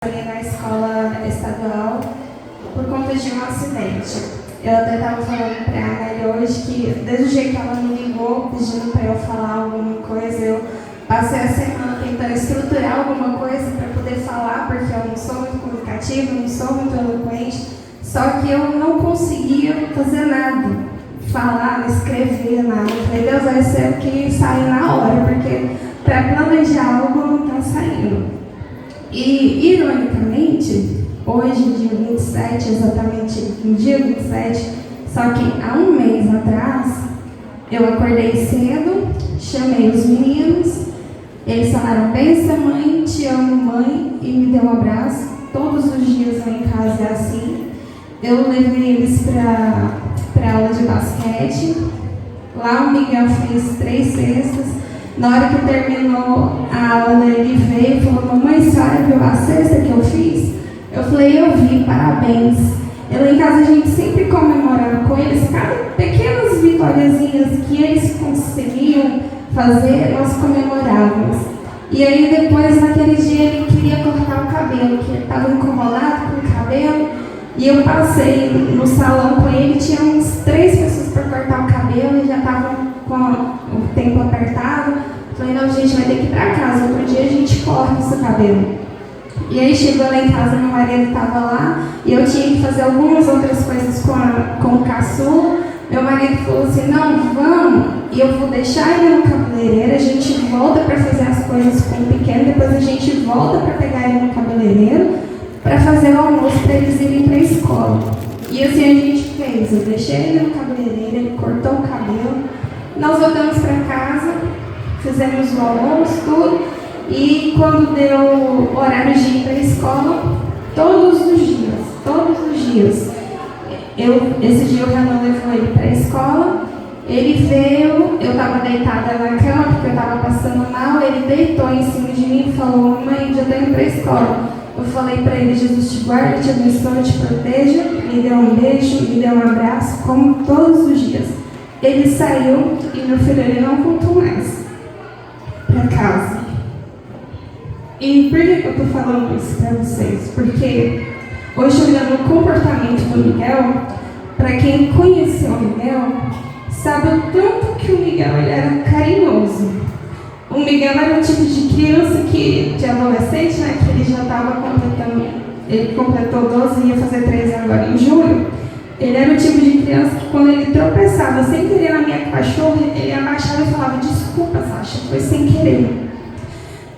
ali na escola estadual por conta de um acidente. Eu até estava falando para a Ana hoje que, desde o jeito que ela me ligou pedindo para eu falar alguma coisa, eu passei a semana tentando estruturar alguma coisa para poder falar, porque eu não sou muito comunicativa, não sou muito eloquente, só que eu não conseguia fazer nada, falar, escrever nada. Eu falei, Deus, vai ser o que sai na hora, porque para planejar algo não está saindo. E, ironicamente, hoje, dia 27, exatamente no dia 27, só que há um mês atrás, eu acordei cedo, chamei os meninos, eles falaram, benção mãe, te amo mãe, e me deu um abraço. Todos os dias lá em casa é assim. Eu levei eles para aula de basquete. Lá o Miguel fez 3 cestas. Na hora que terminou a aula, ele veio e falou, mamãe, a senhora viu a cesta que eu fiz? Eu falei, eu vi, parabéns. E lá em casa a gente sempre comemorava com eles, cada pequenas vitóriazinhas que eles conseguiam fazer, nós comemorávamos. E aí depois, naquele dia, ele queria cortar o cabelo, que ele estava incomodado com o cabelo. E eu passei no salão com ele, tinha uns 3 pessoas para cortar o cabelo e já estavam com o tempo apertado. Falei, não, gente, vai ter que ir para casa, outro dia a gente corta o seu cabelo. E aí chegou lá em casa, meu marido estava lá e eu tinha que fazer algumas outras coisas com o caçula. Meu marido falou assim, não, vamos, e eu vou deixar ele no cabeleireiro, a gente volta para fazer as coisas com o pequeno, depois a gente volta para pegar ele no cabeleireiro para fazer o almoço para eles irem para a escola. E assim a gente fez, eu deixei ele no cabeleireiro, ele cortou o cabelo, nós voltamos para casa, fizemos o almoço, tudo, e quando deu o horário de ir para a escola, todos os dias, esse dia o Renan levou ele para a escola, ele veio, eu estava deitada na cama, porque eu estava passando mal, ele deitou em cima de mim e falou, mãe, já estou indo para a escola. Eu falei para ele, Jesus te guarde, te abençoe, te proteja, me deu um beijo, me deu um abraço, como todos os dias. Ele saiu e meu filho ele não voltou mais para casa. E por que eu estou falando isso para vocês? Porque hoje, olhando o comportamento do Miguel, para quem conheceu o Miguel, sabe o tanto que o Miguel ele era carinhoso. O Miguel era o tipo de criança de adolescente, né, que ele já estava completando, ele completou 12 e ia fazer 13 agora em julho. Ele era o tipo de criança que quando ele tropeçava sem querer na minha cachorra, ele abaixava e falava, desculpa, Sasha, foi sem querer.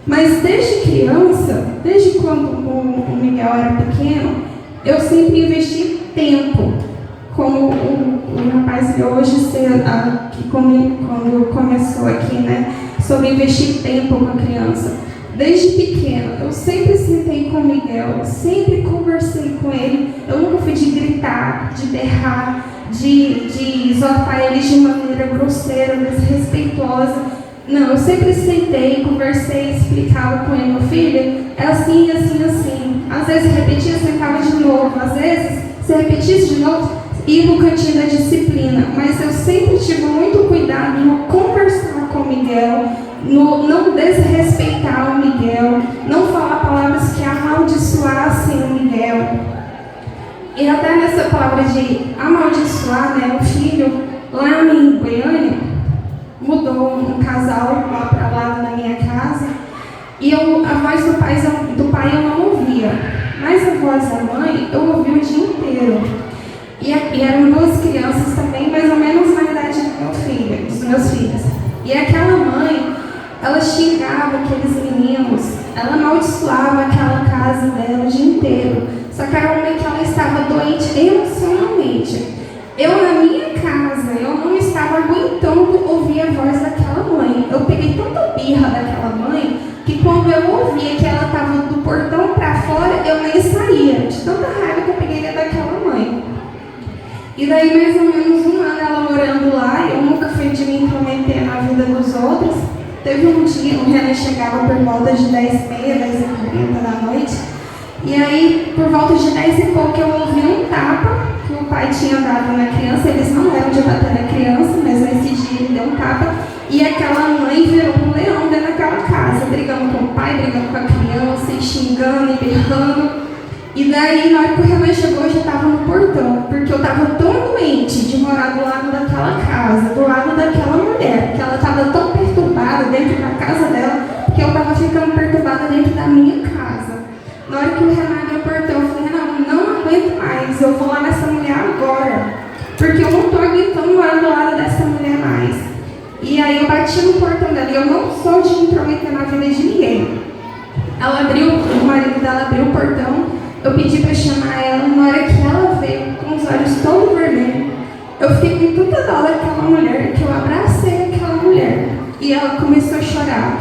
Mas desde criança, desde quando o Miguel era pequeno, eu sempre investi tempo. Como o rapaz de hoje, que quando começou aqui, né, sobre investir tempo com a criança. Desde pequeno, eu sempre sentei com o Miguel, sempre conversei com ele. Eu nunca fui de gritar, de berrar, de exortar ele de maneira grosseira, desrespeitosa. Não, eu sempre sentei, conversei, explicava com ele, meu filho, é assim, assim, assim. Às vezes repetia, sentava de novo. Às vezes, se repetisse de novo, ia no cantinho da disciplina. Mas eu sempre tive muito cuidado no conversar com o Miguel, no não desrespeitar o Miguel, não falar palavras que amaldiçoassem o Miguel. E até nessa palavra de amaldiçoar, né, o filho, lá em Goiânia, mudou um casal lá para lá na minha casa, e a voz do pai eu não ouvia, mas a voz da mãe eu ouvi o dia inteiro. E eram 2 crianças também, mais ou menos na idade dos meus filhos. E aquela mãe, ela xingava aqueles meninos, ela amaldiçoava aquela casa dela o dia inteiro. Só que era uma que ela estava doente emocionalmente. Eu, na minha casa, eu não estava aguentando ouvir a voz daquela mãe. Eu peguei tanta birra daquela mãe que quando eu ouvia que ela estava do portão para fora, eu nem saía. De tanta raiva que eu peguei daquela mãe. E daí, mais ou menos 1 ano ela morando lá, eu nunca fui de me intrometer na vida dos outros. Teve um dia, o Renan chegava por volta de 10h30, 10h40 da noite. E aí, por volta de 10 e pouco, eu ouvi um tapa que o pai tinha dado na criança. Eles não eram de bater na criança, mas nesse dia ele deu um tapa. E aquela mãe virou um leão dentro daquela casa, brigando com o pai, brigando com a criança, e xingando e berrando. E daí, na hora que o Renan chegou, eu já estava no portão, porque eu estava tão doente de morar do lado daquela casa, do lado daquela mulher, que ela estava tão perturbada dentro da casa dela, que eu estava ficando perturbada dentro da minha casa. Na hora que o Renan abriu o portão, eu falei: Renan, não aguento mais, eu vou lá nessa mulher agora, porque eu não estou aguentando morar do lado dessa mulher mais. E aí eu bati no portão dela, e eu não sou de me intrometer na vida de ninguém. Ela abriu, o marido dela abriu o portão, eu pedi para chamar ela. Na hora que ela veio, com os olhos todos vermelhos, eu fiquei com tanta dó daquela mulher, que eu abracei aquela mulher. E ela começou a chorar.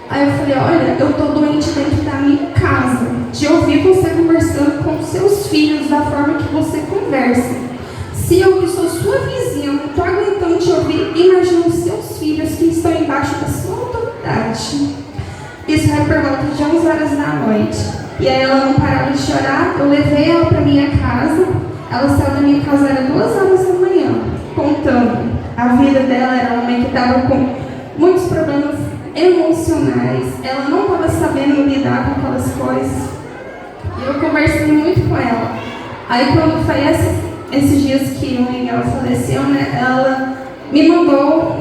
Aí eu falei: olha, eu estou doente dentro da minha casa, de ouvir você conversando com seus filhos da forma que você conversa. Se eu, que sou sua vizinha, não estou aguentando te ouvir, imagina os seus filhos que estão embaixo da sua autoridade. Isso era por volta de 11 horas da noite. E aí ela não parava de chorar. Eu levei ela para minha casa. Ela saiu da minha casa, era 2 horas da manhã, contando. A vida dela era uma mãe que estava com muitos problemas emocionais. Ela não estava sabendo lidar com aquelas coisas. E eu conversei muito com ela. Aí quando foi esses dias que o Miguel faleceu, né, ela me mandou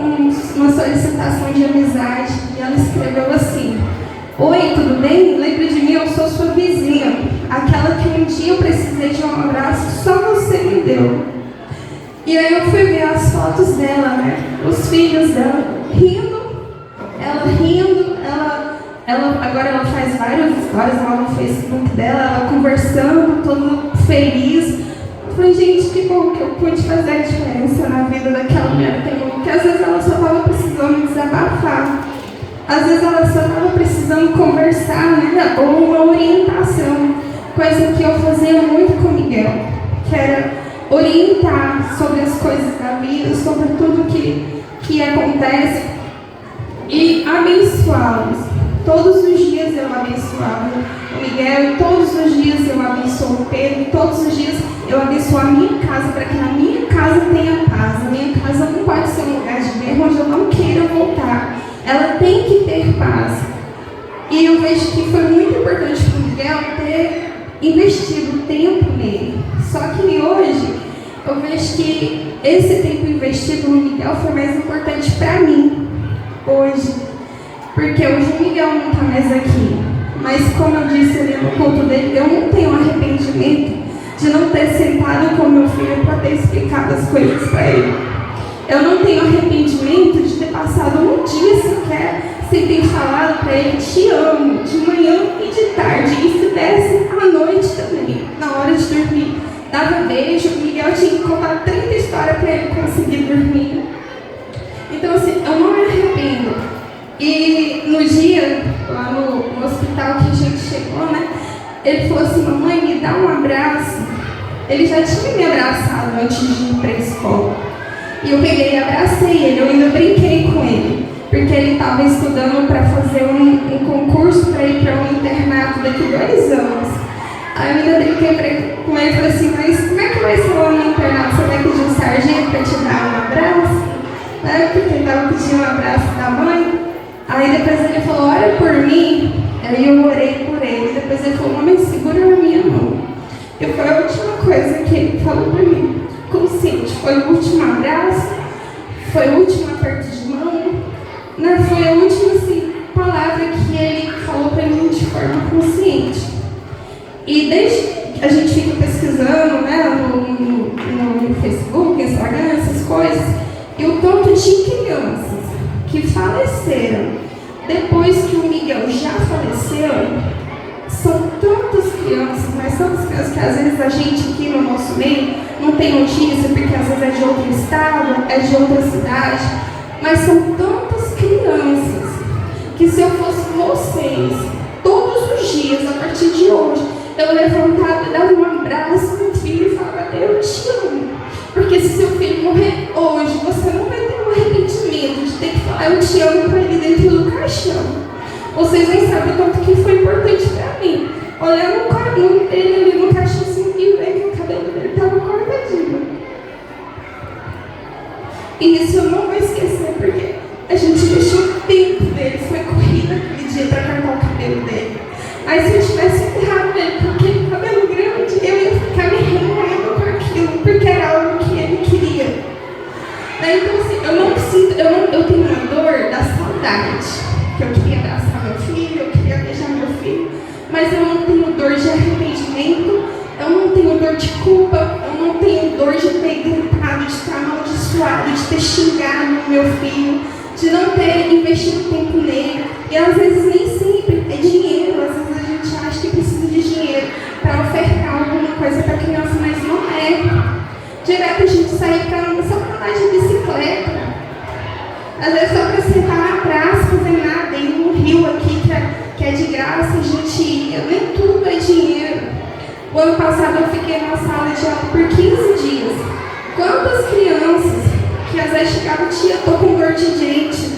uma solicitação de amizade. E ela escreveu assim: oi, tudo bem? Lembra de mim? Eu sou sua vizinha. Aquela que um dia eu precisei de um abraço, só você me deu. E aí eu fui ver as fotos dela, né? Os filhos dela rindo. Ela rindo. Agora ela faz vários stories lá no Facebook dela, ela conversando, todo feliz. Eu falei: gente, que bom que eu pude fazer a diferença na vida daquela mulher. Porque às vezes ela só estava precisando desabafar. Às vezes ela só estava precisando conversar, né? Ou uma orientação. Coisa que eu fazia muito com o Miguel, que era orientar sobre as coisas da vida, sobre tudo que acontece, e abençoá-los. Todos os dias eu abençoava o Miguel, e todos os dias eu abençoo o Pedro, e todos os dias eu abençoo a minha casa, para que na minha casa tenha paz. A minha casa não pode ser um lugar de guerra onde eu não queira voltar. Ela tem que ter paz. E eu vejo que foi muito importante para o Miguel ter investido tempo nele. Só que hoje eu vejo que esse tempo investido no Miguel foi mais importante para mim. Hoje. Porque hoje o Miguel não está mais aqui. Mas como eu disse ali no culto dele, eu não tenho arrependimento de não ter sentado com meu filho para ter explicado as coisas para ele. Eu não tenho arrependimento de ter passado um dia sequer sem ter falado para ele: te amo, de manhã e de tarde, e se desse à noite também, na hora de dormir. Dava beijo, o Miguel tinha que contar 30 histórias para ele conseguir dormir. Então assim, eu não me arrependo. E no dia, lá no hospital que a gente chegou, né, ele falou assim: mamãe, me dá um abraço. Ele já tinha me abraçado antes de ir para a escola. E eu peguei e abracei ele, eu ainda brinquei com ele, porque ele estava estudando para fazer um concurso para ir para um internato daqui 2 anos. Aí eu ainda brinquei com ele e falei assim: mas como é que vai ser lá no internato? Você vai pedir um sargento para te dar um abraço? Né? Porque ele estava pedindo um abraço da mãe. Aí depois ele falou: ora por mim. Aí eu orei por ele. Depois ele falou: mamãe, segura na minha mão. E foi a última coisa que ele falou para mim. Consciente, foi o último abraço, foi o último aperto de mão, né? Foi a última assim, palavra que ele falou para mim de forma consciente. E desde a gente fica pesquisando, né, no Facebook, Instagram, essas coisas, e o tanto de crianças que faleceram depois que o Miguel já faleceu, são tantas crianças, mas tantas crianças que às vezes a gente aqui no nosso meio não tem notícia, porque às vezes é de outro estado, é de outra cidade, mas são tantas crianças que se eu fosse vocês, todos os dias, a partir de hoje, eu levantava e dava um abraço no filho e falava: eu te amo. Porque se seu filho morrer hoje, você não vai ter um arrependimento de ter que falar eu te amo para ele dentro do caixão. Vocês nem sabem o tanto que foi importante para mim. Olhar no cabelo dele ali no caixão assim, e ver que o cabelo dele estava cortadinho. E isso eu Aí se eu tivesse errado ele com aquele cabelo grande, eu ia ficar me remoendo com aquilo, porque era algo que ele queria. Então assim, eu tenho uma dor da saudade, que eu queria abraçar meu filho, eu queria beijar meu filho, mas eu não tenho dor de arrependimento, eu não tenho dor de culpa, eu não tenho dor de ter gritado, de estar amaldiçoado, de ter xingado meu filho, de não ter investido tempo nele. E às vezes nem sempre é dinheiro, às vezes a gente acha que precisa de dinheiro para ofertar alguma coisa para a criança, mas não é. Direto a gente sai só para andar de bicicleta. Às vezes só para sentar na praça, fazer nada, ir num rio aqui que é de graça, a gente ia. Nem tudo é dinheiro. O ano passado eu fiquei na sala de aula por 15 dias. Quantas crianças que às vezes chegavam, tia, tô com dor de dente.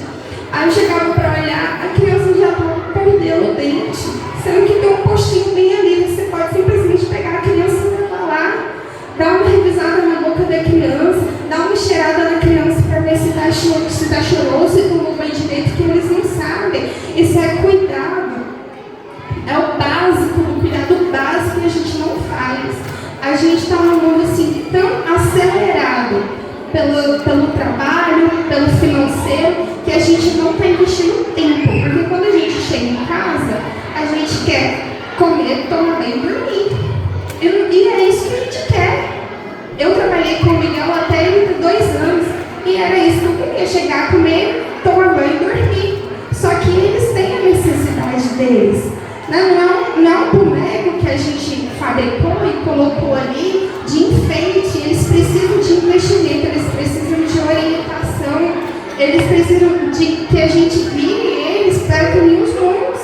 Aí eu chegava para olhar, a criança já perdeu o dente. Sendo que tem um postinho bem ali, você pode simplesmente pegar a criança e levar lá, dar uma revisada na boca da criança, dar uma cheirada na criança para ver se está choroso, se tomou banho direito, que eles não sabem. Isso é cuidado. É o básico, o cuidado básico que a gente não faz. A gente está num mundo assim tão acelerado pelo trabalho, pelo financeiro, que a gente não está investindo tempo. Porque quando a gente chega em casa, a gente quer comer, tomar banho e dormir. E é isso que a gente quer. Eu trabalhei com o Miguel até ele ter 2 anos. E era isso que eu queria, chegar, comer, tomar banho e dormir. Só que eles têm a necessidade deles. Não é um boneco que a gente fabricou e colocou ali de enfeite. Eles precisam de investimento, eles precisam de orientação, eles precisam de que a gente vire eles para caminhos bons.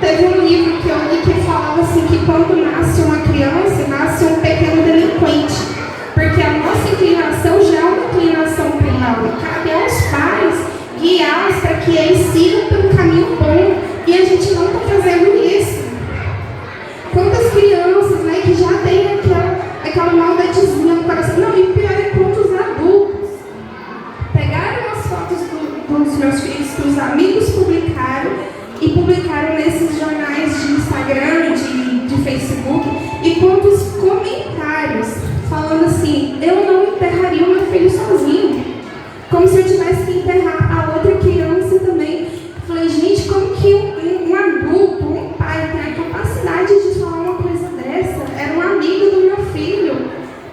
Teve um livro que eu li que falava assim que quando nasce uma criança, nasce um pequeno delinquente. Porque a nossa inclinação já é uma inclinação penal. E cabe aos pais guiá-los para que eles sigam pelo caminho bom. E a gente não está fazendo isso. Quantas crianças, né, que já têm aquela maldadezinha no coração. Não, e pior é quantos adultos pegaram as fotos dos meus filhos que os amigos publicaram e publicaram nesses jornais de Instagram, de Facebook, e quantos comentários falando assim, eu não enterraria o meu filho sozinho, como se eu tivesse que enterrar a outra criança também. Falei, gente, como que um adulto, um pai tem a capacidade de falar uma coisa dessa? Era um amigo do meu filho.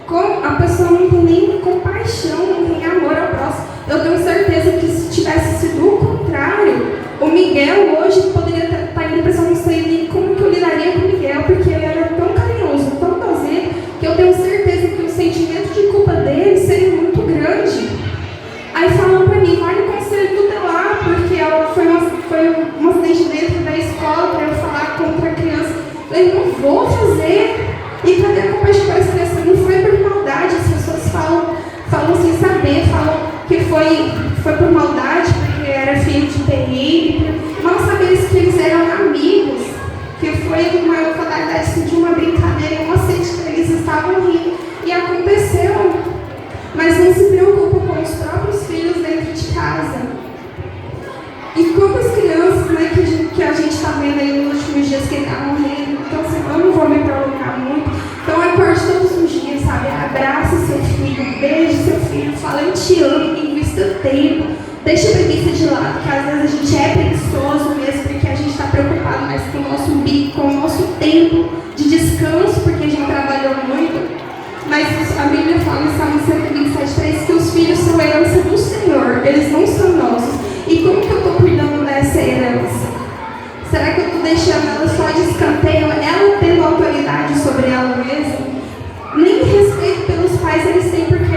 Como a pessoa não tem nem compaixão, não tem amor ao próximo. Eu tenho certeza que se tivesse sido o contrário, o Miguel hoje poderia estar em depressão, não sei nem como que eu lidaria com o Miguel, porque ele era tão carinhoso, tão dozinho, que eu tenho certeza que o sentimento de culpa dele seria muito grande. Aí falam pra mim, vai no conselho tutelar, porque ela foi um acidente dentro da escola para eu falar contra a criança. Eu falei, não vou fazer. E cadê a compaixão para essa criança? Não foi por maldade, as pessoas falam sem saber, falam que foi por maldade, porque era filho de terrível. Mal saber que eles eram amigos, que foi uma fatalidade assim, de uma brincadeira, um acidente que eles estavam rindo. E aconteceu. Mas não se preocupa com os próprios filhos dentro de casa. E quantas crianças, né, que a gente está vendo aí nos últimos dias que estão morrendo. Então, assim, eu não vou me prolongar muito. Então, acorde todos os dias, sabe? Abraça seu filho, beije seu filho, fala, eu te amo, invista tempo. Deixa a preguiça de lado, que às vezes a gente é preguiçoso mesmo, porque a gente está preocupado mais com o nosso umbigo, com o nosso tempo de descanso, porque a gente trabalhou muito. Mas a Bíblia fala em Salmo 127:3 que os filhos são herança do Senhor, eles não são nossos. E como que eu estou cuidando dessa herança? Será que eu estou deixando ela só de escanteio, ela tendo autoridade sobre ela mesma? Nem respeito pelos pais eles têm, porque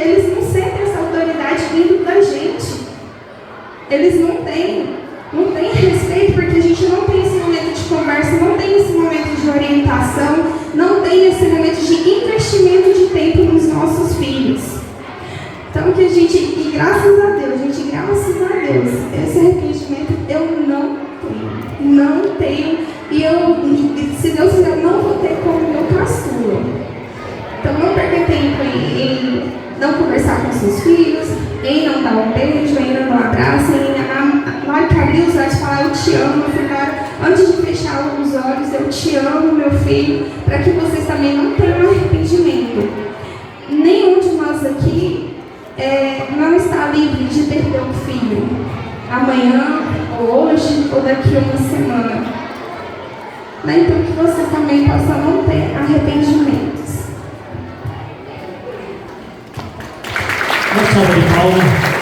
eles não sentem essa autoridade dentro da gente. Eles não têm respeito, porque a gente não tem esse momento de conversa, não tem esse momento de orientação, não tem esse momento de investimento de tempo nos nossos filhos. Então que a gente, e graças a Deus, esse arrependimento eu não tenho, e se Deus quiser, eu não vou ter como meu caçula. Então não perca tempo em não conversar com seus filhos, em não dar um beijo, em não dar um abraço, em marcar ali os olhos e falar eu te amo, antes de fechar os os olhos, eu te amo, meu filho, para que vocês também não tenham arrependimento. Nenhum de nós aqui não está livre de perder um filho, amanhã, ou hoje, ou daqui a uma semana. Então que vocês também possam não ter arrependimentos. Uma salva de palmas.